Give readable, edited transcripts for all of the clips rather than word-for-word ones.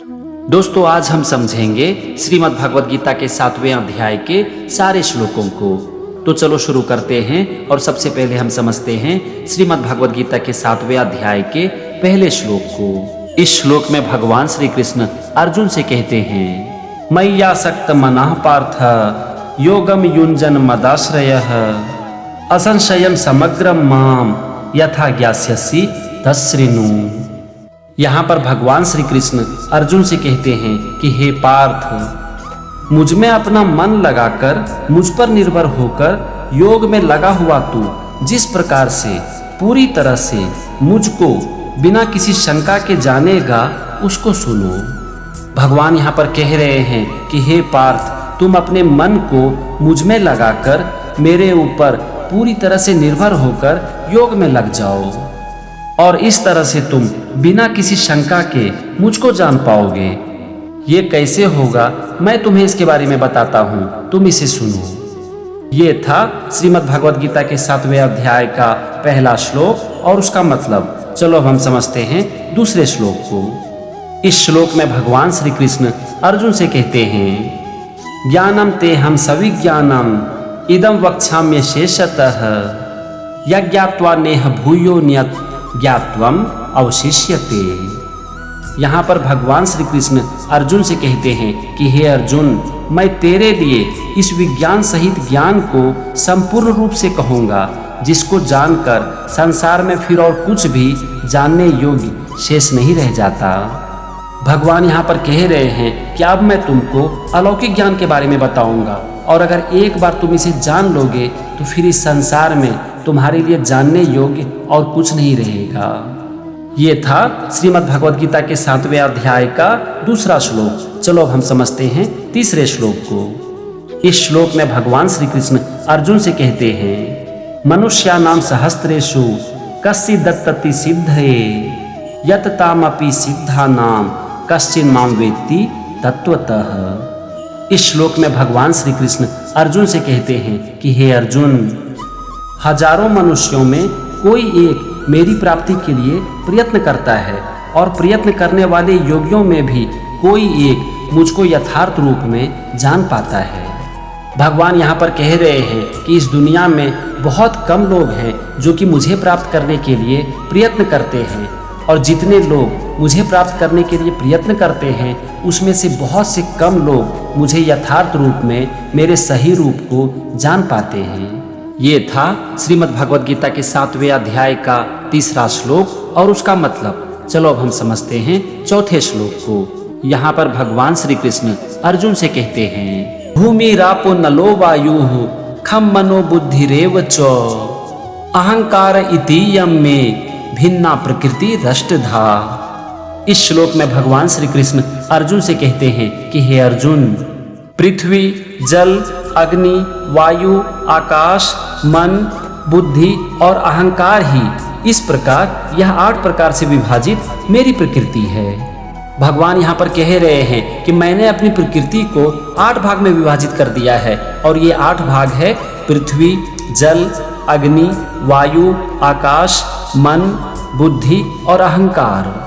दोस्तों, आज हम समझेंगे श्रीमद् भगवद गीता के 7वें अध्याय के सारे श्लोकों को। तो चलो शुरू करते हैं और सबसे पहले हम समझते हैं श्रीमद् भगवद गीता के 7वें अध्याय के पहले श्लोक को। इस श्लोक में भगवान श्री कृष्ण अर्जुन से कहते हैं, मय्यासक्त मनः पार्थ योगम युञ्जन मदाश्रयः असंशयम समग्रम माम यथा ज्ञास्यसि तच्छृणु। यहाँ पर भगवान श्री कृष्ण अर्जुन से कहते हैं कि हे पार्थ, मुझ में अपना मन लगाकर, मुझ पर निर्भर होकर योग में लगा हुआ तू जिस प्रकार से पूरी तरह से मुझको बिना किसी शंका के जानेगा, उसको सुनो। भगवान यहाँ पर कह रहे हैं कि हे पार्थ, तुम अपने मन को मुझ में लगाकर मेरे ऊपर पूरी तरह से निर्भर होकर योग में लग जाओ और इस तरह से तुम बिना किसी शंका के मुझको जान पाओगे। ये कैसे होगा, मैं तुम्हें इसके बारे में बताता हूँ, तुम इसे सुनो। ये था श्रीमद् भगवद गीता के 7वें अध्याय का पहला श्लोक और उसका मतलब। चलो अब हम समझते हैं दूसरे श्लोक को। इस श्लोक में भगवान श्री कृष्ण अर्जुन से कहते हैं, ज्ञानम ते हम सविज्ञानम इदम वक्ष्याम्य शेषतः यज्ञात्वा नेह भूयो नियत ज्ञात्वम अवशिष्यते। यहाँ पर भगवान श्री कृष्ण अर्जुन से कहते हैं कि हे अर्जुन, मैं तेरे लिए इस विज्ञान सहित ज्ञान को संपूर्ण रूप से कहूँगा, जिसको जानकर संसार में फिर और कुछ भी जानने योग्य शेष नहीं रह जाता। भगवान यहाँ पर कह रहे हैं कि अब मैं तुमको अलौकिक ज्ञान के बारे में बताऊंगा और अगर एक बार तुम इसे जान लोगे तो फिर इस संसार में तुम्हारे लिए जानने योग्य और कुछ नहीं रहेगा। ये था श्रीमद् भगवद गीता के 7वें अध्याय का दूसरा श्लोक। चलो अब हम समझते हैं तीसरे श्लोक को। इस श्लोक में भगवान श्री कृष्ण अर्जुन से कहते हैं, मनुष्याणां सहस्रेषु कश्चिदत्तति सिद्धये यत तामपि सिद्धानां कश्चिन् मां वेत्ति तत्वतः। इस श्लोक में भगवान श्री कृष्ण अर्जुन से कहते हैं कि हे अर्जुन, हजारों मनुष्यों में कोई एक मेरी प्राप्ति के लिए प्रयत्न करता है और प्रयत्न करने वाले योगियों में भी कोई एक मुझको यथार्थ रूप में जान पाता है। भगवान यहाँ पर कह रहे हैं कि इस दुनिया में बहुत कम लोग हैं जो कि मुझे प्राप्त करने के लिए प्रयत्न करते हैं और जितने लोग मुझे प्राप्त करने के लिए प्रयत्न करते हैं उसमें से बहुत से कम लोग मुझे यथार्थ रूप में मेरे सही रूप को जान पाते हैं। ये था श्रीमद् भगवद गीता के 7वें अध्याय का तीसरा श्लोक और उसका मतलब। चलो अब हम समझते हैं चौथे श्लोक को। यहाँ पर भगवान श्री कृष्ण अर्जुन से कहते हैं, भूमि रापो नलो वायु खम मनो बुद्धिरेव च अहंकार इतीयम में भिन्ना प्रकृति रष्टधा। इस श्लोक में भगवान श्री कृष्ण अर्जुन से कहते हैं कि हे अर्जुन, पृथ्वी, जल, अग्नि, वायु, आकाश, मन, बुद्धि और अहंकार ही इस प्रकार यह 8 प्रकार से विभाजित मेरी प्रकृति है। भगवान यहाँ पर कह रहे हैं कि मैंने अपनी प्रकृति को 8 भाग में विभाजित कर दिया है और ये 8 भाग है पृथ्वी, जल, अग्नि, वायु, आकाश, मन, बुद्धि और अहंकार।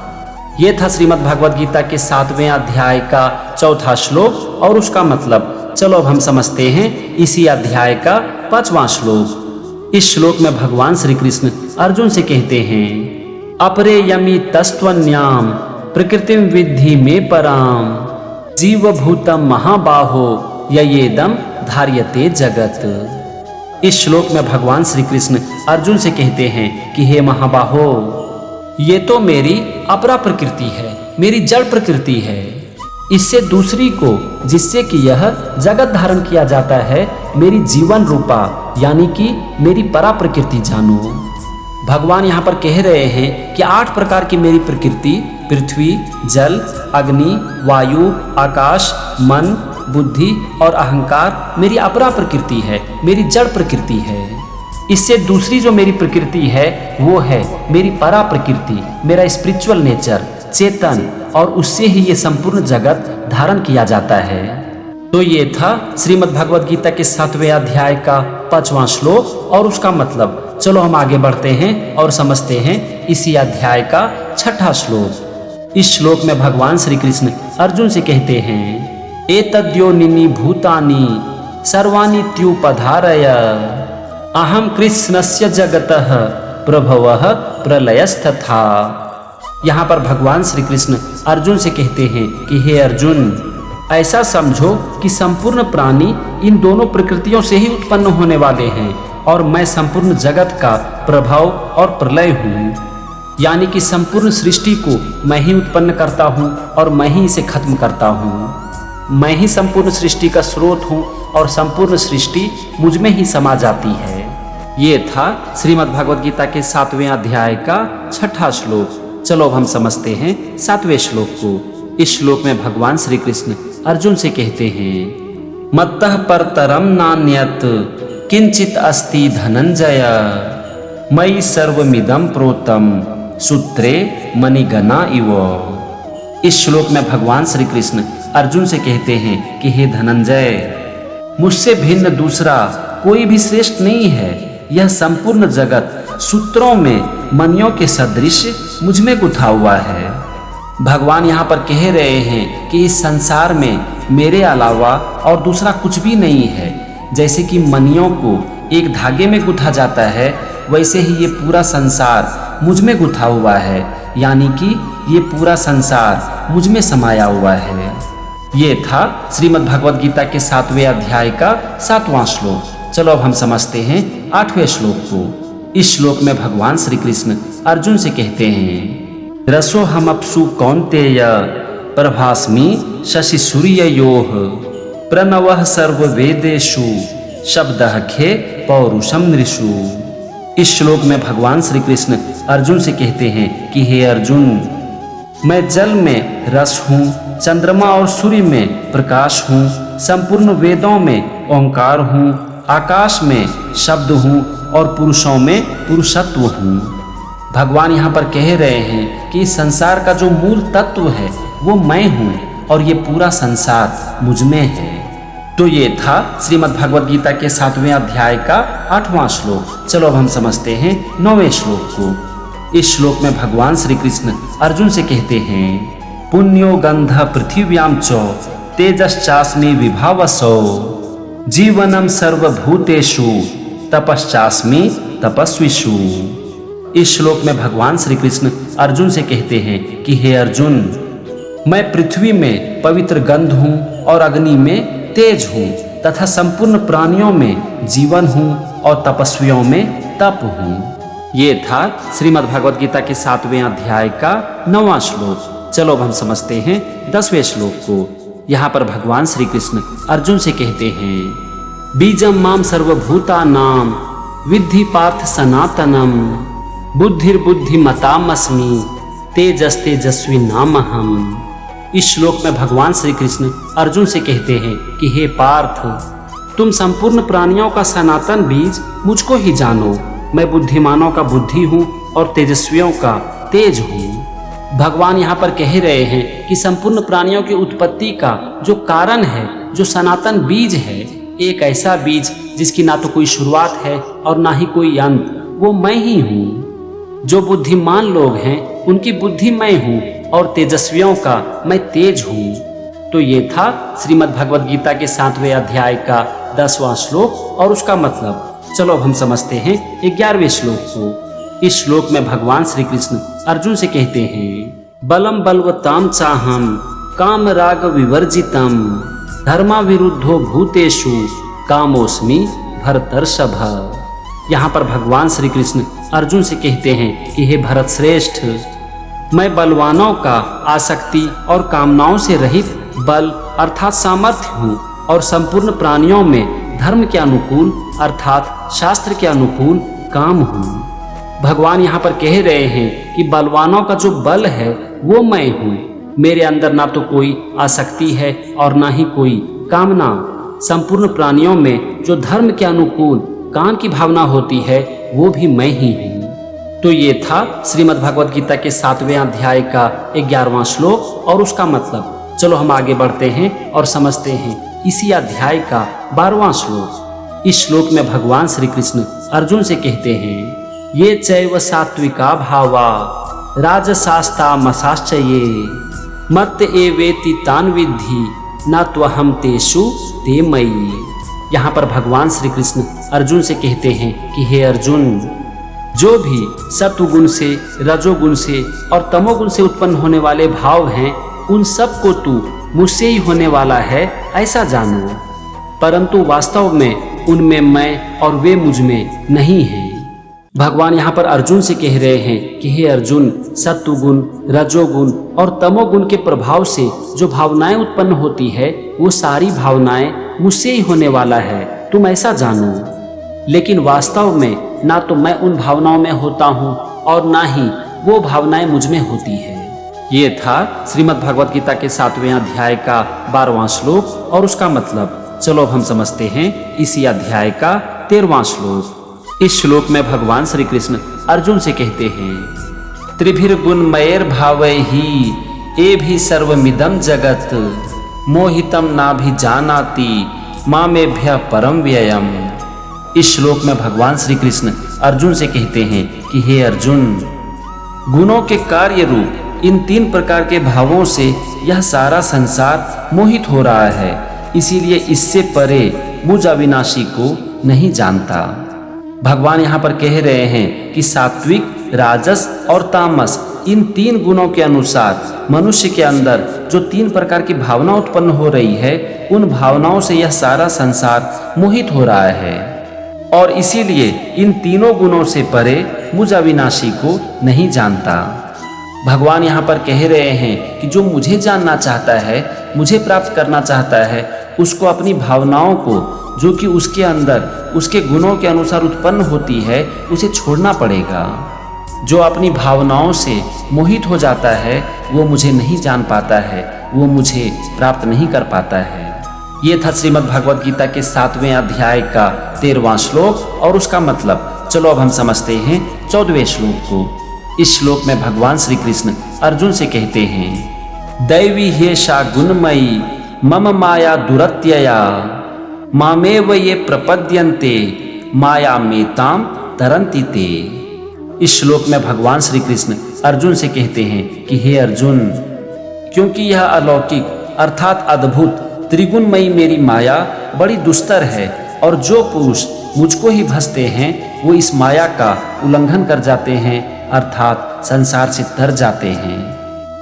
ये था श्रीमद् भगवद गीता के 7वें अध्याय का चौथा श्लोक और उसका मतलब। चलो अब हम समझते हैं इसी अध्याय का 5वां श्लोक। इस श्लोक में भगवान श्री कृष्ण अर्जुन से कहते हैं, अपरे यमी तस्त्वन्याम प्रकृतिम विद्धि में पराम जीवभूतम महाबाहो ययेदम धार्यते जगत। इस श्लोक में भगवान श्री कृष्ण अर्जुन से कहते हैं कि हे महाबाहो, ये तो मेरी अपरा प्रकृति है, मेरी जड़ प्रकृति है। इससे दूसरी को, जिससे कि यह जगत धारण किया जाता है, मेरी जीवन रूपा यानी कि मेरी परा प्रकृति जानो। भगवान यहाँ पर कह रहे हैं कि 8 प्रकार की मेरी प्रकृति पृथ्वी, जल, अग्नि, वायु, आकाश, मन, बुद्धि और अहंकार मेरी अपरा प्रकृति है, मेरी जड़ प्रकृति है। इससे दूसरी जो मेरी प्रकृति है वो है मेरी परा प्रकृति, मेरा स्पिरिचुअल नेचर, चेतन, और उससे ही ये संपूर्ण जगत धारण किया जाता है। तो ये था श्रीमद् भगवद गीता के 7वें अध्याय का 5वां श्लोक और उसका मतलब। चलो हम आगे बढ़ते हैं और समझते हैं इसी अध्याय का 6ठा श्लोक। इस श्लोक में भगवान श्री कृष्ण अर्जुन से कहते हैं, एतद्योनिनि भूतानि सर्वाणि त्युपधारय अहम कृष्णस्य जगतः प्रभवः प्रलयस्तथा। यहाँ पर भगवान श्री कृष्ण अर्जुन से कहते हैं कि हे अर्जुन, ऐसा समझो कि संपूर्ण प्राणी इन दोनों प्रकृतियों से ही उत्पन्न होने वाले हैं और मैं संपूर्ण जगत का प्रभाव और प्रलय हूँ। यानी कि संपूर्ण सृष्टि को मैं ही उत्पन्न करता हूँ और मैं ही इसे खत्म करता हूँ। मैं ही संपूर्ण सृष्टि का स्रोत हूँ और संपूर्ण सृष्टि मुझ में ही समा जाती है। ये था श्रीमद् भगवद गीता के 7वें अध्याय का 6ठा श्लोक। चलो अब हम समझते हैं 7वें श्लोक को। इस श्लोक में भगवान श्री कृष्ण अर्जुन से कहते हैं, मत्तः परतरम नान्यत् किंचित अस्ति धनंजय मयि सर्वमिदं प्रोतम सूत्रे मणिगणा इव। इस श्लोक में भगवान श्री कृष्ण अर्जुन से कहते हैं कि हे धनंजय, मुझसे भिन्न दूसरा कोई भी श्रेष्ठ नहीं है। यह संपूर्ण जगत सूत्रों में मणियों के सदृश मुझ में गुथा हुआ है। भगवान यहाँ पर कह रहे हैं कि इस संसार में मेरे अलावा और दूसरा कुछ भी नहीं है। जैसे कि मणियों को एक धागे में गुथा जाता है, वैसे ही ये पूरा संसार मुझ में गुथा हुआ है। यानी कि ये पूरा संसार मुझ में समाया हुआ है। ये था श्रीमद् भगवद गीता के 7वें अध्याय का 7वां श्लोक। चलो अब हम समझते हैं 8वें श्लोक को। इस श्लोक में भगवान श्री कृष्ण अर्जुन से कहते हैं, रसो हमअप्सु कौन्तेय प्रभास्मि शशि सूर्ययोः प्रणवः सर्ववेदेषु शब्दः खे पौरुषम नृषु। इस श्लोक में भगवान श्री कृष्ण अर्जुन से कहते हैं कि हे अर्जुन, मैं जल में रस हूँ, चंद्रमा और सूर्य में प्रकाश हूँ, संपूर्ण वेदों में ओंकार हूँ, आकाश में शब्द हूँ और पुरुषों में पुरुषत्व हूँ। भगवान यहाँ पर कह रहे हैं कि इस संसार का जो मूल तत्व है वो मैं हूँ और ये पूरा संसार मुझ में है। तो ये था श्रीमद् भगवद गीता के 7वें अध्याय का 8वां श्लोक। चलो अब हम समझते हैं 9वें श्लोक को। इस श्लोक में भगवान श्री कृष्ण अर्जुन से कहते हैं, पुण्यो गंध पृथिव्याम च तेजश्चास्मि विभावसो जीवनम सर्वभूतेषु तपश्चास्मि तपस्विषु। इस श्लोक में भगवान श्री कृष्ण अर्जुन से कहते हैं कि हे अर्जुन, मैं पृथ्वी में पवित्र गंध हूँ और अग्नि में तेज हूँ तथा संपूर्ण प्राणियों में जीवन हूँ और तपस्वियों में तप हूँ। ये था श्रीमद् भगवद गीता के 7वें अध्याय का 9वां श्लोक। चलो अब हम समझते हैं 10वें श्लोक को। यहाँ पर भगवान श्री कृष्ण अर्जुन से कहते हैं, बीजम माम सर्वभूतानां विद्धि पार्थ सनातनम बुद्धिर्बुद्धिमतामस्मि तेजस्तेजस्वी नामहम। इस श्लोक में भगवान श्री कृष्ण अर्जुन से कहते हैं कि हे पार्थ, तुम संपूर्ण प्राणियों का सनातन बीज मुझको ही जानो। मैं बुद्धिमानों का बुद्धि हूँ और तेजस्वियों का तेज हूँ। भगवान यहाँ पर कह रहे हैं कि संपूर्ण प्राणियों की उत्पत्ति का जो कारण है, जो सनातन बीज है, एक ऐसा बीज जिसकी ना तो कोई शुरुआत है और ना ही कोई अंत, वो मैं ही हूँ। जो बुद्धिमान लोग हैं उनकी बुद्धि मैं हूँ और तेजस्वियों का मैं तेज हूँ। तो ये था श्रीमद् भगवद गीता के 7वें अध्याय का 10वां श्लोक और उसका मतलब। चलो अब हम समझते हैं 11वें श्लोक को। इस श्लोक में भगवान श्री कृष्ण अर्जुन से कहते हैं, बलम बलवताम चाहम काम राग विवर्जितम धर्मा विरुद्धो भूतेषु कामोस्मि भरतर्षभ। यहाँ पर भगवान श्री कृष्ण अर्जुन से कहते हैं कि हे भरत श्रेष्ठ, मैं बलवानों का आसक्ति और कामनाओं से रहित बल अर्थात सामर्थ्य हूँ और संपूर्ण प्राणियों में धर्म के अनुकूल अर्थात शास्त्र के अनुकूल काम हूँ। भगवान यहाँ पर कह रहे हैं कि बलवानों का जो बल है वो मैं हूँ। मेरे अंदर ना तो कोई आसक्ति है और ना ही कोई कामना। संपूर्ण प्राणियों में जो धर्म के अनुकूल काम की भावना होती है वो भी मैं ही हूँ। तो ये था श्रीमद् भगवद गीता के 7वें अध्याय का 11वां श्लोक और उसका मतलब। चलो हम आगे बढ़ते हैं और समझते हैं इसी अध्याय का 12वां श्लोक। इस श्लोक में भगवान श्री कृष्ण अर्जुन से कहते हैं, ये चैव सात्विका भावा राजसास्ता मसाश्च ये मत्त एवेति तान विद्धि न त्वहम तेषु ते मयि। यहाँ पर भगवान श्री कृष्ण अर्जुन से कहते हैं कि हे अर्जुन, जो भी सत्वगुण से, रजोगुण से और तमोगुण से उत्पन्न होने वाले भाव हैं, उन सब को तू मुझसे ही होने वाला है ऐसा जानो, परंतु वास्तव में उनमें मैं और वे मुझ में नहीं हैं। भगवान यहाँ पर अर्जुन से कह रहे हैं कि हे अर्जुन, सत्वगुण, रजोगुण और तमोगुण के प्रभाव से जो भावनाएं उत्पन्न होती है, वो सारी भावनाएं मुझसे ही होने वाला है, तुम ऐसा जानो। लेकिन वास्तव में ना तो मैं उन भावनाओं में होता हूँ और ना ही वो भावनाएं मुझ में होती है। ये था श्रीमद् भगवद गीता के 7वें अध्याय का 12वां श्लोक और उसका मतलब। चलो अब हम समझते हैं इसी अध्याय का 13वां श्लोक। इस श्लोक में भगवान श्री कृष्ण अर्जुन से कहते हैं, त्रिभिर्गुणमयैर भावैहि एभि सर्वमिदं जगत् मोहितं नाभिजानाति मामेभ्यः परं व्ययम्। इस श्लोक में भगवान श्री कृष्ण अर्जुन से कहते हैं कि हे अर्जुन, गुणों के कार्य रूप इन 3 प्रकार के भावों से यह सारा संसार मोहित हो रहा है, इसीलिए इससे परे मुझ अविनाशी को नहीं जानता। भगवान यहाँ पर कह रहे हैं कि सात्विक, राजस और तामस इन 3 गुणों के अनुसार मनुष्य के अंदर जो 3 प्रकार की भावना उत्पन्न हो रही है, उन भावनाओं से यह सारा संसार मोहित हो रहा है और इसीलिए इन तीनों गुणों से परे मुझ अविनाशी को नहीं जानता। भगवान यहाँ पर कह रहे हैं कि जो मुझे जानना चाहता है, मुझे प्राप्त करना चाहता है, उसको अपनी भावनाओं को जो कि उसके अंदर उसके गुणों के अनुसार उत्पन्न होती है, उसे छोड़ना पड़ेगा। जो अपनी भावनाओं से मोहित हो जाता है, वो मुझे नहीं जान पाता है, वो मुझे प्राप्त नहीं कर पाता है। ये था श्रीमद् भगवद गीता के 7वें अध्याय का 13वां श्लोक और उसका मतलब। चलो अब हम समझते हैं 14वें श्लोक को। इस श्लोक में भगवान श्री कृष्ण अर्जुन से कहते हैं, दैवी हेषा गुणमयी मम माया दुरत्यया मामेव ये प्रपद्यन्ते माया मेताम तरन्ति ते। इस श्लोक में भगवान श्री कृष्ण अर्जुन से कहते हैं कि हे अर्जुन, क्योंकि यह अलौकिक अर्थात अद्भुत त्रिगुणमयी मेरी माया बड़ी दुस्तर है और जो पुरुष मुझको ही भसते हैं वो इस माया का उल्लंघन कर जाते हैं, अर्थात संसार से तर जाते हैं।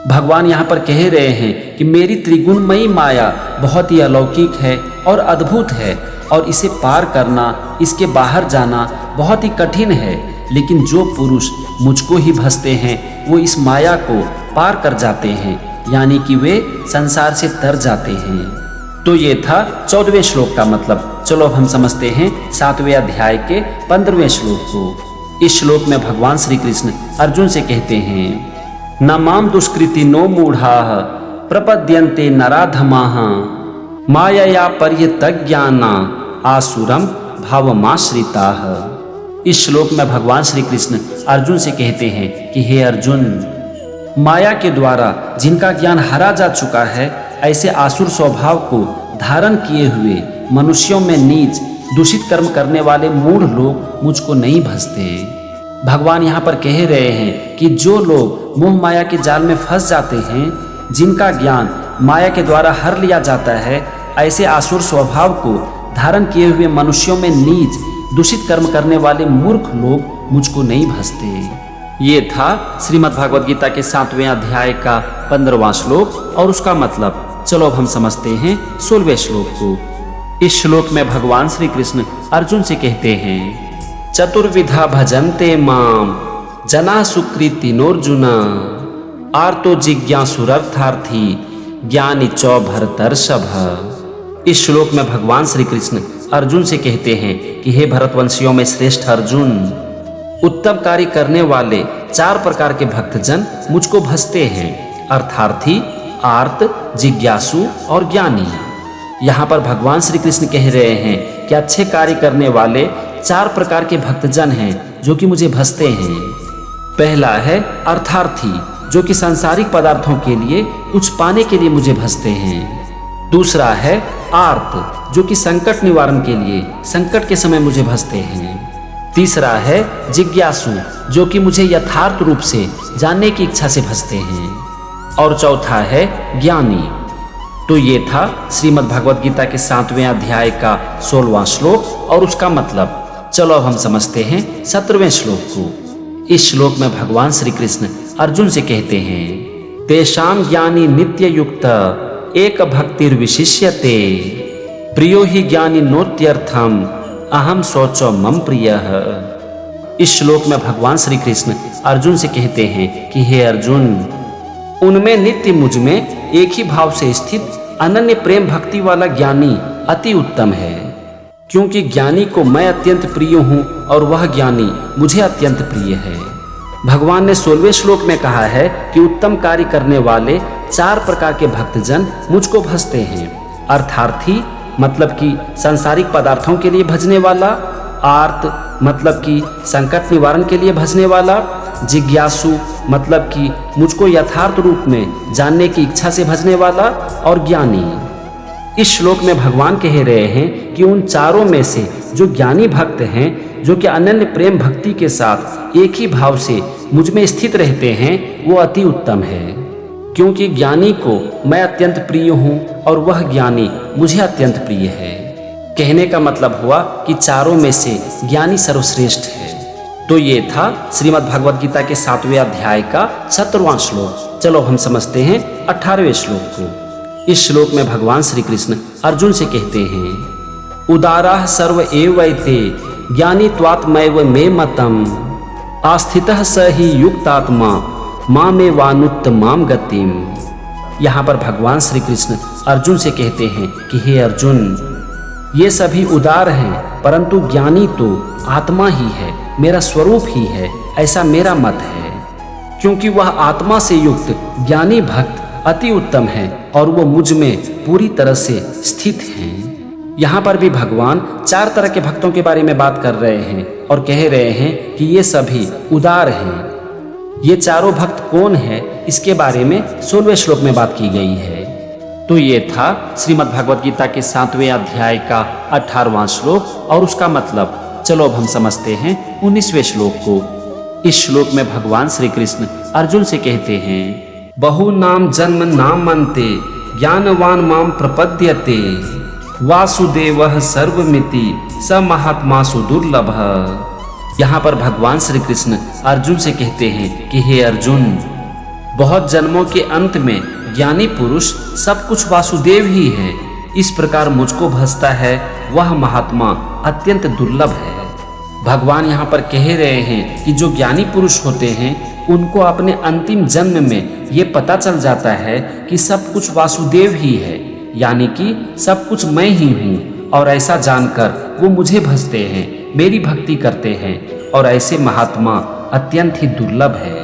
भगवान यहाँ पर कह रहे हैं कि मेरी त्रिगुणमयी माया बहुत ही अलौकिक है और अद्भुत है और इसे पार करना, इसके बाहर जाना बहुत ही कठिन है, लेकिन जो पुरुष मुझको ही भसते हैं वो इस माया को पार कर जाते हैं, यानी कि वे संसार से तर जाते हैं। तो ये था 14वें श्लोक का मतलब। चलो अब हम समझते हैं 7वें अध्याय के 15वें श्लोक को। इस श्लोक में भगवान श्री कृष्ण अर्जुन से कहते हैं, न माम दुष्कृति नो मूढ़ाः प्रपद्यन्ते नराधमाः मायया पर्यतज्ञाना आसुरम भावमाश्रिताः। इस श्लोक में भगवान श्री कृष्ण अर्जुन से कहते हैं कि हे अर्जुन, माया के द्वारा जिनका ज्ञान हारा जा चुका है, ऐसे आसुर स्वभाव को धारण किए हुए मनुष्यों में नीच दूषित कर्म करने वाले मूढ़ लोग मुझको नहीं भसते। भगवान यहाँ पर कह रहे हैं कि जो लोग मोह माया के जाल में फंस जाते हैं, जिनका ज्ञान माया के द्वारा हर लिया जाता है, ऐसे आसुर स्वभाव को धारण किए हुए मनुष्यों में नीच दूषित कर्म करने वाले मूर्ख लोग मुझको नहीं भसते। ये था श्रीमद् भागवत गीता के 7वें अध्याय का 15वां श्लोक और उसका मतलब। चलो अब हम समझते हैं 16वें श्लोक को। इस श्लोक में भगवान श्री कृष्ण अर्जुन से कहते हैं, चतुर्विधा भजन्ते माम जना सुकृतिनोर्जुन आर्तो जिज्ञासुरर्थार्थी ज्ञानी चौ भरतर्षभ। इस श्लोक में भगवान श्री कृष्ण अर्जुन से कहते हैं कि हे भरतवंशियों में श्रेष्ठ अर्जुन, उत्तम कार्य करने वाले 4 प्रकार के भक्तजन मुझको भसते हैं, अर्थार्थी, आर्त, जिज्ञासु और ज्ञानी। यहाँ पर भगवान श्री कृष्ण कह रहे हैं कि अच्छे कार्य करने वाले 4 प्रकार के भक्तजन हैं जो कि मुझे भसते हैं। पहला है अर्थार्थी, जो कि सांसारिक पदार्थों के लिए कुछ पाने के लिए मुझे भसते हैं। दूसरा है आर्त, जो कि संकट निवारण के लिए संकट के समय मुझे भसते हैं। तीसरा है जिज्ञासु, जो कि मुझे यथार्थ रूप से जानने की इच्छा से भजते हैं। और चौथा है ज्ञानी। तो ये था श्रीमद् भगवद गीता के 7वें अध्याय का 16वां श्लोक और उसका मतलब। चलो अब हम समझते हैं 17वें श्लोक को। इस श्लोक में भगवान श्री कृष्ण अर्जुन से कहते हैं, तेषां ज्ञानी नित्य युक्त एक भक्तिर्विशिष्यते प्रियो ही ज्ञानी नोत्यर्थम अहम सोचो मम प्रियः। इस श्लोक में भगवान श्री कृष्ण अर्जुन से कहते हैं कि हे अर्जुन, उनमें नित्य मुझ में एक ही भाव से स्थित अनन्य प्रेम भक्ति वाला ज्ञानी अति उत्तम है, क्योंकि ज्ञानी को मैं अत्यंत प्रिय हूँ और वह ज्ञानी मुझे अत्यंत प्रिय है। भगवान ने 16वें श्लोक में कहा है कि उत्तम कार्य करने वाले 4 प्रकार के भक्तजन मुझको भजते हैं। अर्थार्थी मतलब कि सांसारिक पदार्थों के लिए भजने वाला, आर्त मतलब कि संकट निवारण के लिए भजने वाला, जिज्ञासु मतलब कि मुझको यथार्थ रूप में जानने की इच्छा से भजने वाला, और ज्ञानी। इस श्लोक में भगवान कह रहे हैं कि उन चारों में से जो ज्ञानी भक्त हैं, जो कि अनन्य प्रेम भक्ति के साथ एक ही भाव से मुझ में स्थित रहते हैं, वो अति उत्तम है, क्योंकि ज्ञानी को मैं अत्यंत प्रिय हूँ और वह ज्ञानी मुझे अत्यंत प्रिय है। कहने का मतलब हुआ कि चारों में से ज्ञानी सर्वश्रेष्ठ है। तो ये था श्रीमद् भगवद गीता के 7वें अध्याय का 17वां श्लोक। चलो हम समझते हैं 18वें श्लोक को। इस श्लोक में भगवान श्री कृष्ण अर्जुन से कहते हैं, उदाराः सर्व एवैते ज्ञानी त्वात्मैव मे मतम् आस्थितः स ही युक्तात्मा मामेवानुत्तमां गतिम्। यहाँ पर भगवान श्री कृष्ण अर्जुन से कहते हैं कि हे अर्जुन, ये सभी उदार हैं, परंतु ज्ञानी तो आत्मा ही है, मेरा स्वरूप ही है, ऐसा मेरा मत है। क्योंकि वह आत्मा से युक्त ज्ञानी भक्त अति उत्तम है और वो मुझ में पूरी तरह से स्थित हैं। यहाँ पर भी भगवान 4 तरह के भक्तों के बारे में बात कर रहे हैं और कह रहे हैं कि ये सभी उदार हैं। ये चारों भक्त कौन है, इसके बारे में 16वें श्लोक में बात की गई है। तो ये था श्रीमद् भगवद गीता के 7वें अध्याय का 18वां श्लोक और उसका मतलब। चलो अब हम समझते हैं 19वें श्लोक को। इस श्लोक में भगवान श्री कृष्ण अर्जुन से कहते हैं, बहु नाम जन्म नाम अन्ते ज्ञानवान माम प्रपद्यते वासुदेवः सर्वमिति स महात्मा सुदुर्लभः। यहाँ पर भगवान श्री कृष्ण अर्जुन से कहते हैं कि हे अर्जुन, बहुत जन्मों के अंत में ज्ञानी पुरुष सब कुछ वासुदेव ही है, इस प्रकार मुझको भजता है वह महात्मा अत्यंत दुर्लभ है। भगवान यहाँ पर कह रहे हैं कि जो ज्ञानी पुरुष होते हैं उनको अपने अंतिम जन्म में ये पता चल जाता है कि सब कुछ वासुदेव ही है, यानी कि सब कुछ मैं ही हूँ, और ऐसा जानकर वो मुझे भजते हैं, मेरी भक्ति करते हैं, और ऐसे महात्मा अत्यंत ही दुर्लभ है।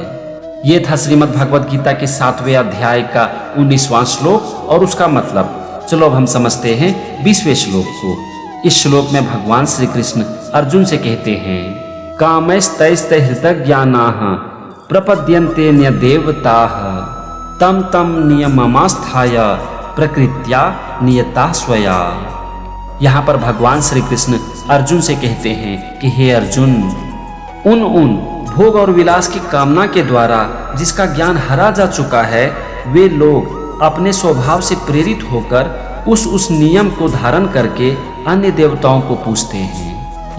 ये था श्रीमद् भगवद गीता के 7वें अध्याय का 19वां श्लोक और उसका मतलब। चलो अब हम समझते हैं 20वें श्लोक को। इस श्लोक में भगवान श्री कृष्ण अर्जुन से कहते हैं, कामैस्तैस्ते हृतज्ञानाः प्रपद्यन्ते न्यदेवताः तम तम नियममास्थाय प्रकृत्या नियता स्वया। यहाँ पर भगवान श्री कृष्ण अर्जुन से कहते हैं कि हे अर्जुन, उन भोग और विलास की कामना के द्वारा जिसका ज्ञान हरा जा चुका है, वे लोग अपने स्वभाव से प्रेरित होकर उस नियम को धारण करके अन्य देवताओं को पूजते हैं।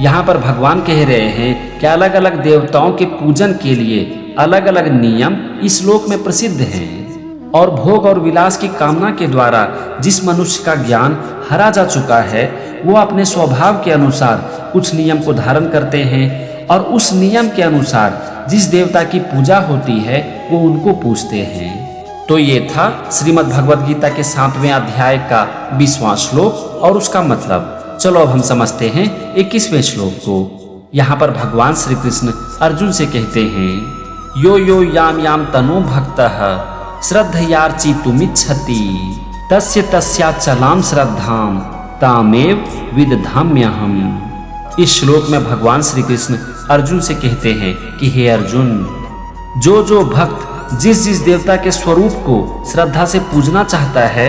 यहाँ पर भगवान कह रहे हैं कि अलग अलग देवताओं के पूजन के लिए अलग अलग नियम इस लोक में प्रसिद्ध हैं, और भोग और विलास की कामना के द्वारा जिस मनुष्य का ज्ञान हरा जा चुका है, वो अपने स्वभाव के अनुसार कुछ नियम को धारण करते हैं, और उस नियम के अनुसार जिस देवता की पूजा होती है वो उनको पूजते हैं। तो ये था श्रीमद् भगवद गीता के 7वें अध्याय का 20वां श्लोक और उसका मतलब। चलो अब हम समझते हैं 21वें श्लोक को। यहाँ पर भगवान श्री कृष्ण अर्जुन से कहते हैं, यो यो याम याम तनो भक्तः श्रद्धयार्चितुमिच्छति तस्य तस्याचलां श्रद्धां तामेव विदधाम्यहम्। इस श्लोक में भगवान श्री कृष्ण अर्जुन से कहते हैं कि हे अर्जुन, जो भक्त जिस देवता के स्वरूप को श्रद्धा से पूजना चाहता है,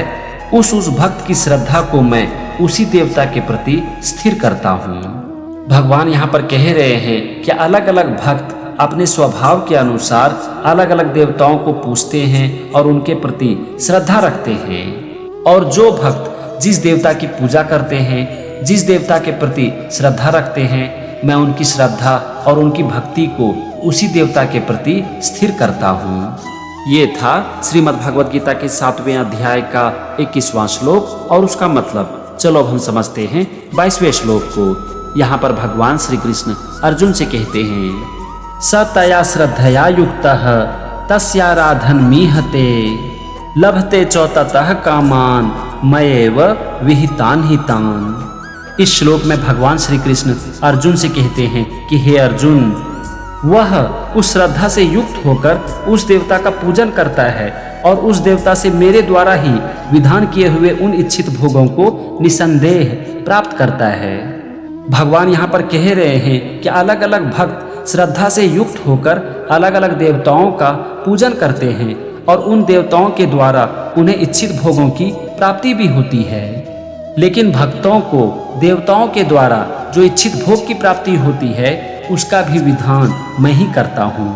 उस भक्त की श्रद्धा को मैं उसी देवता के प्रति स्थिर करता हूँ। भगवान यहाँ पर कह रहे हैं कि अलग अलग भक्त अपने स्वभाव के अनुसार अलग अलग देवताओं को पूजते हैं और उनके प्रति श्रद्धा रखते हैं। और जो भक्त जिस देवता की पूजा करते हैं, जिस देवता के प्रति श्रद्धा रखते हैं, मैं उनकी श्रद्धा और उनकी भक्ति को उसी देवता के प्रति स्थिर करता हूँ। ये था श्रीमद् भगवद गीता के 7वें अध्याय का 21वां श्लोक और उसका मतलब। चलो अब हम समझते हैं 22वें श्लोक को। यहाँ पर भगवान श्री कृष्ण अर्जुन से कहते हैं, सतया श्रद्धया युक्तः तस्याराधन मीहते लभते च ततः कामान मयेव विहितान हितान। इस श्लोक में भगवान श्री कृष्ण अर्जुन से कहते हैं कि हे अर्जुन, वह उस श्रद्धा से युक्त होकर उस देवता का पूजन करता है और उस देवता से मेरे द्वारा ही विधान किए हुए उन इच्छित भोगों को निसंदेह प्राप्त करता है। भगवान यहाँ पर कह रहे हैं कि अलग अलग भक्त श्रद्धा से युक्त होकर अलग अलग देवताओं का पूजन करते हैं और उन देवताओं के द्वारा उन्हें इच्छित भोगों की प्राप्ति भी होती है। लेकिन भक्तों को देवताओं के द्वारा जो इच्छित भोग की प्राप्ति होती है उसका भी विधान मैं ही करता हूँ।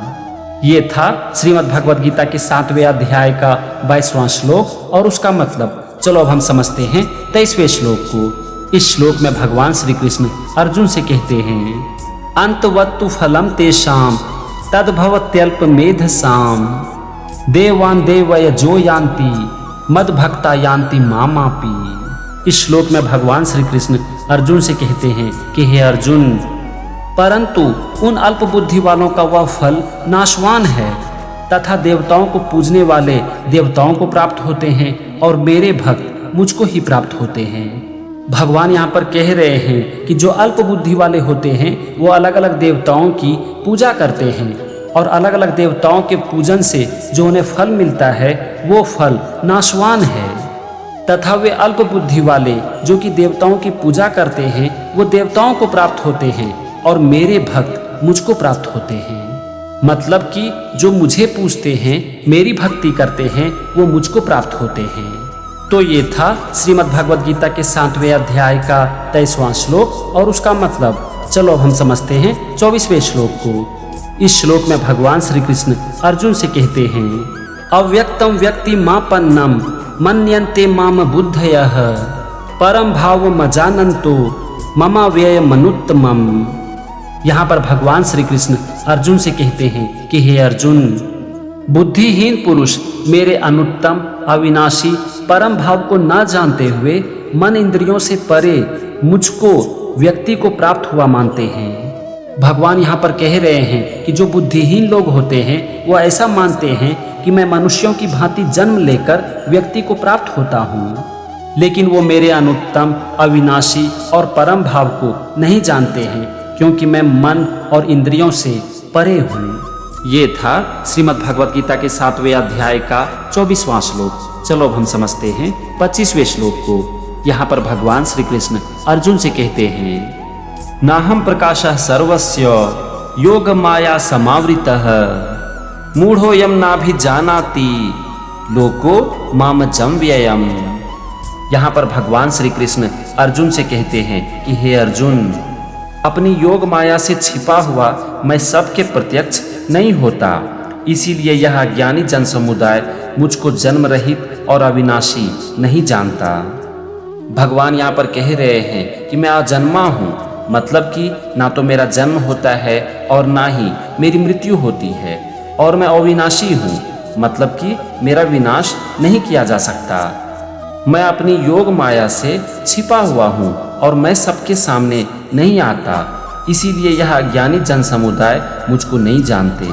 ये था श्रीमद् भगवद गीता के 7वें अध्याय का 22वां श्लोक और उसका मतलब। चलो अब हम समझते हैं 23वें श्लोक को। इस श्लोक में भगवान श्री कृष्ण अर्जुन से कहते हैं, अंतवत्तु फलम तेषाम तद्भवत्यल्प मेधसाम देवान देवय जो यान्ति मद भक्ता यान्ति मामापि। इस श्लोक में भगवान श्री कृष्ण अर्जुन से कहते हैं कि हे अर्जुन, परंतु उन अल्प बुद्धि वालों का वह फल नाशवान है तथा देवताओं को पूजने वाले देवताओं को प्राप्त होते हैं और मेरे भक्त मुझको ही प्राप्त होते हैं। भगवान यहाँ पर कह रहे हैं कि जो अल्प बुद्धि वाले होते हैं वो अलग अलग देवताओं की पूजा करते हैं और अलग अलग देवताओं के पूजन से जो उन्हें फल मिलता है वो फल नाशवान है, तथा वे अल्प बुद्धि वाले जो कि देवताओं की पूजा करते हैं वो देवताओं को प्राप्त होते हैं और मेरे भक्त मुझको प्राप्त होते हैं। मतलब कि जो मुझे पूजते हैं, मेरी भक्ति करते हैं, वो मुझको प्राप्त होते हैं। तो ये था श्रीमद् भगवद गीता के 7वें अध्याय का 23वां श्लोक और उसका मतलब। चलो अब हम समझते हैं 24वें श्लोक को। इस श्लोक में भगवान श्री कृष्ण अर्जुन से कहते हैं, अव्यक्तम व्यक्ति मापन्नम मन्यन्ते माम बुद्धयः परम भाव मजानन्तो मम व्यय मनुत्तमम। यहाँ पर भगवान श्री कृष्ण अर्जुन से कहते हैं कि हे अर्जुन, बुद्धिहीन पुरुष मेरे अनुत्तम अविनाशी परम भाव को न जानते हुए मन इंद्रियों से परे मुझको व्यक्ति को प्राप्त हुआ मानते हैं। भगवान यहाँ पर कह रहे हैं कि जो बुद्धिहीन लोग होते हैं वो ऐसा मानते हैं कि मैं मनुष्यों की भांति जन्म लेकर व्यक्ति को प्राप्त होता हूँ, लेकिन वो मेरे अनुत्तम अविनाशी और परम भाव को नहीं जानते हैं क्योंकि मैं मन और इंद्रियों से परे हूँ। ये था श्रीमद् भगवद गीता के 7वें अध्याय का 24वां श्लोक। चलो अब हम समझते हैं 25वें श्लोक को। यहाँ पर भगवान श्री कृष्ण अर्जुन से कहते हैं, नाहम प्रकाशः सर्वस्य योग माया समावृतः मूढ़ोऽयं नाभिजानाति लोको मामजं व्ययम्। यहाँ पर भगवान श्री कृष्ण अर्जुन से कहते हैं कि हे अर्जुन, अपनी योग माया से छिपा हुआ मैं सबके प्रत्यक्ष नहीं होता, इसीलिए यह अज्ञानी जन समुदाय मुझको जन्म रहित और अविनाशी नहीं जानता। भगवान यहाँ पर कह रहे हैं कि मैं अजन्मा हूँ, मतलब कि ना तो मेरा जन्म होता है और ना ही मेरी मृत्यु होती है, और मैं अविनाशी हूँ, मतलब कि मेरा विनाश नहीं किया जा सकता। मैं अपनी योग माया से छिपा हुआ हूँ और मैं सबके सामने नहीं आता, इसीलिए यह अज्ञानी जन समुदाय मुझको नहीं जानते।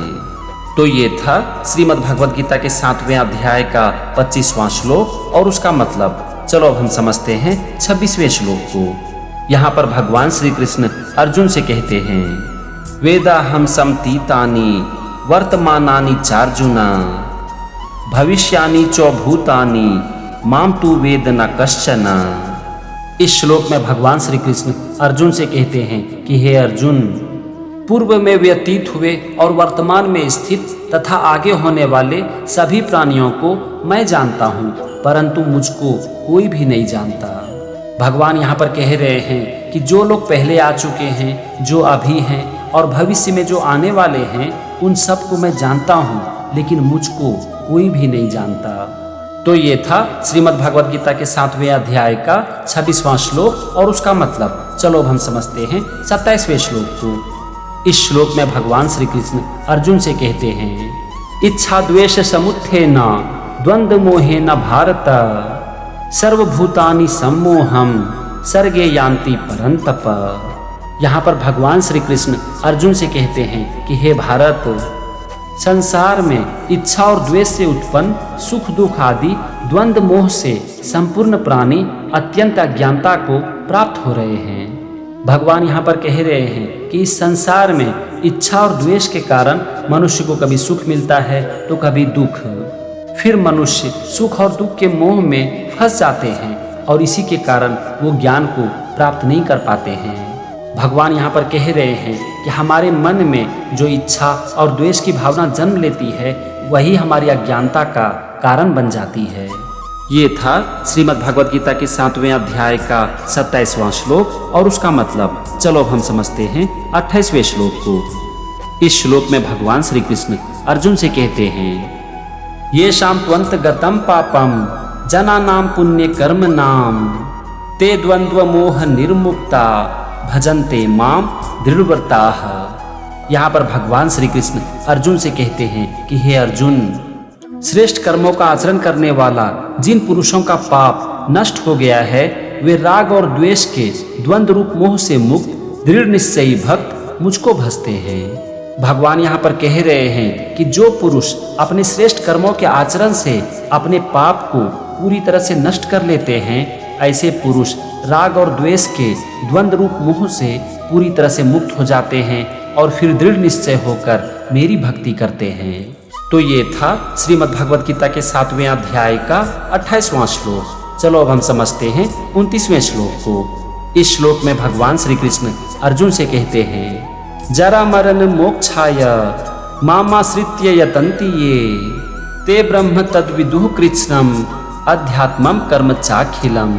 तो ये था श्रीमद् भगवद गीता के 7वें अध्याय का 25वां श्लोक और उसका मतलब। चलो अब हम समझते हैं 26वें श्लोक को। यहाँ पर भगवान श्री कृष्ण अर्जुन से कहते हैं, वेदाहं समतीतानि वर्तमानानि चार्जुना भविष्यानि च भूतानि माम तु वेद न कश्चन। इस श्लोक में भगवान श्री कृष्ण अर्जुन से कहते हैं कि हे अर्जुन, पूर्व में व्यतीत हुए और वर्तमान में स्थित तथा आगे होने वाले सभी प्राणियों को मैं जानता हूँ, परंतु मुझको कोई भी नहीं जानता। भगवान यहाँ पर कह रहे हैं कि जो लोग पहले आ चुके हैं, जो अभी हैं और भविष्य में जो आने वाले हैं, उन सबको मैं जानता हूँ, लेकिन मुझको कोई भी नहीं जानता। तो ये था श्रीमद् भगवद गीता के 7वें अध्याय का 26वां श्लोक और उसका मतलब। चलो अब हम समझते हैं 27वें श्लोक को। इस श्लोक में भगवान श्री कृष्ण अर्जुन से कहते हैं, इच्छा द्वेष समुत्थेन द्वंद्व मोहेन भारत सर्वभूतानि सम्मोहम सर्गे यान्ति परंतप। यहाँ पर भगवान श्री कृष्ण अर्जुन से कहते हैं कि हे भारत, संसार में इच्छा और द्वेष से उत्पन्न सुख दुख आदि द्वंद्व मोह से संपूर्ण प्राणी अत्यंत अज्ञानता को प्राप्त हो रहे हैं। भगवान यहाँ पर कह रहे हैं कि इस संसार में इच्छा और द्वेष के कारण मनुष्य को कभी सुख मिलता है तो कभी दुख, फिर मनुष्य सुख और दुख के मोह में फंस जाते हैं और इसी के कारण वो ज्ञान को प्राप्त नहीं कर पाते हैं। भगवान यहाँ पर कह रहे हैं कि हमारे मन में जो इच्छा और द्वेष की भावना जन्म लेती है, वही हमारी अज्ञानता का कारण बन जाती है। ये था श्रीमद् भगवद गीता के 7वें अध्याय का 27वां श्लोक और उसका मतलब। चलो अब हम समझते हैं 28वें श्लोक को। इस श्लोक में भगवान श्री कृष्ण अर्जुन से कहते हैं, ये शाम त्वंत गतम पापम जनानाम पुण्य कर्म नाम ते द्वंद्व मोह निर्मुक्ता भजन्ते माम दृढ़व्रताः। यहाँ पर भगवान श्री कृष्ण अर्जुन से कहते हैं कि हे अर्जुन, श्रेष्ठ कर्मों का आचरण करने वाला जिन पुरुषों का पाप नष्ट हो गया है, वे राग और द्वेष के द्वंद्व रूप मोह से मुक्त दृढ़ निश्चयी भक्त मुझको भजते हैं। भगवान यहाँ पर कह रहे हैं कि जो पुरुष अपने श्रेष्ठ कर्मों के आचरण से अपने पाप को पूरी तरह से नष्ट कर लेते हैं, ऐसे पुरुष राग और द्वेष के द्वंद्व रूप मोह से पूरी तरह से मुक्त हो जाते हैं और फिर दृढ़ निश्चय होकर मेरी भक्ति करते हैं। तो ये था श्रीमद् भगवद गीता के 7वें अध्याय का 28वां श्लोक। चलो अब हम समझते हैं 29वें श्लोक को। इस श्लोक में भगवान श्री कृष्ण अर्जुन से कहते हैं, जरा मरण मोक्षाय मामाश्रित्य यतन्ति ये ते ब्रह्म तद्विदुः कृत्स्नम् अध्यात्मम कर्म चाखिलम।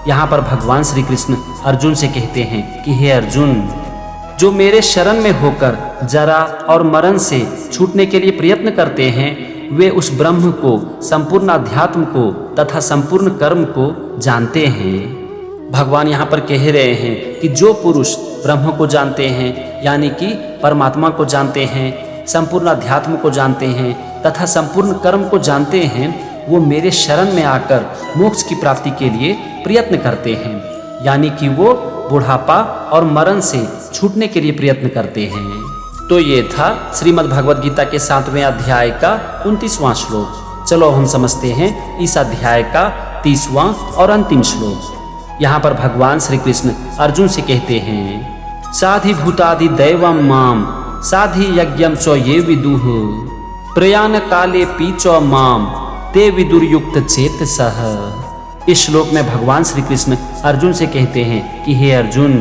यहाँ पर भगवान श्री कृष्ण अर्जुन से कहते हैं कि हे अर्जुन, जो मेरे शरण में होकर जरा और मरण से छूटने के लिए प्रयत्न करते हैं, वे उस ब्रह्म को, संपूर्ण अध्यात्म को तथा संपूर्ण कर्म को जानते हैं। भगवान यहाँ पर कह रहे हैं कि जो पुरुष ब्रह्म को जानते हैं, यानी कि परमात्मा को जानते हैं, संपूर्ण अध्यात्म को जानते हैं तथा संपूर्ण कर्म को जानते हैं, वो मेरे शरण में आकर मोक्ष की प्राप्ति के लिए प्रयत्न करते हैं, यानी कि वो बुढ़ापा और मरण से छूटने के लिए प्रयत्न करते हैं। तो ये था श्रीमद् भगवद गीता के 7वें अध्याय का 29वां श्लोक। चलो हम समझते हैं इस अध्याय का 30वां और अंतिम श्लोक। यहाँ पर भगवान श्री कृष्ण अर्जुन से कहते हैं, साधि भूतादि दैवम माम साधि यज्ञम च ये विदुः प्रयाण काले पीचो माम ते विदुर्युक्त चेतसः। इस श्लोक में भगवान श्री कृष्ण अर्जुन से कहते हैं कि हे अर्जुन,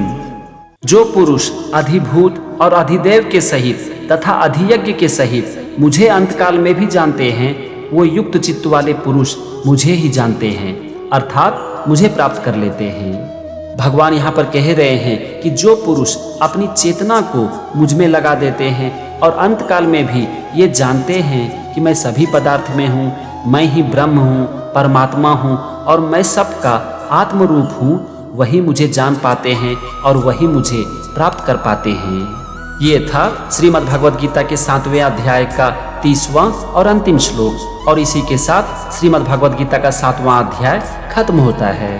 जो पुरुष अधिभूत और अधिदेव के सहित तथा अधियज्ञ के सहित मुझे अंतकाल में भी जानते हैं, वो युक्त चित्त वाले पुरुष मुझे ही जानते हैं, अर्थात मुझे प्राप्त कर लेते हैं। भगवान यहाँ पर कह रहे हैं कि जो पुरुष अपनी चेतना को मुझ में लगा देते हैं और अंतकाल में भी ये जानते हैं कि मैं सभी पदार्थ में हूँ, मैं ही ब्रह्म हूँ, परमात्मा हूँ और मैं सबका आत्म रूप हूँ, वही मुझे जान पाते हैं और वही मुझे प्राप्त कर पाते हैं। ये था श्रीमद् भगवद गीता के 7वें अध्याय का 30वां और अंतिम श्लोक और इसी के साथ श्रीमद् भगवद गीता का 7वां अध्याय खत्म होता है।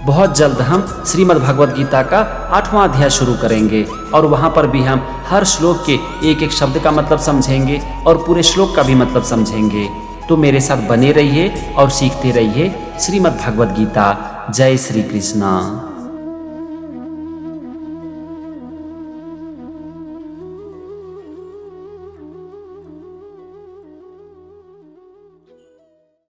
बहुत जल्द हम श्रीमद् भगवद गीता का 8वां अध्याय शुरू करेंगे और वहाँ पर भी हम हर श्लोक के एक एक शब्द का मतलब समझेंगे और पूरे श्लोक का भी मतलब समझेंगे। तो मेरे साथ बने रहिए और सीखते रहिए श्रीमद् भगवद गीता। जय श्री कृष्णा।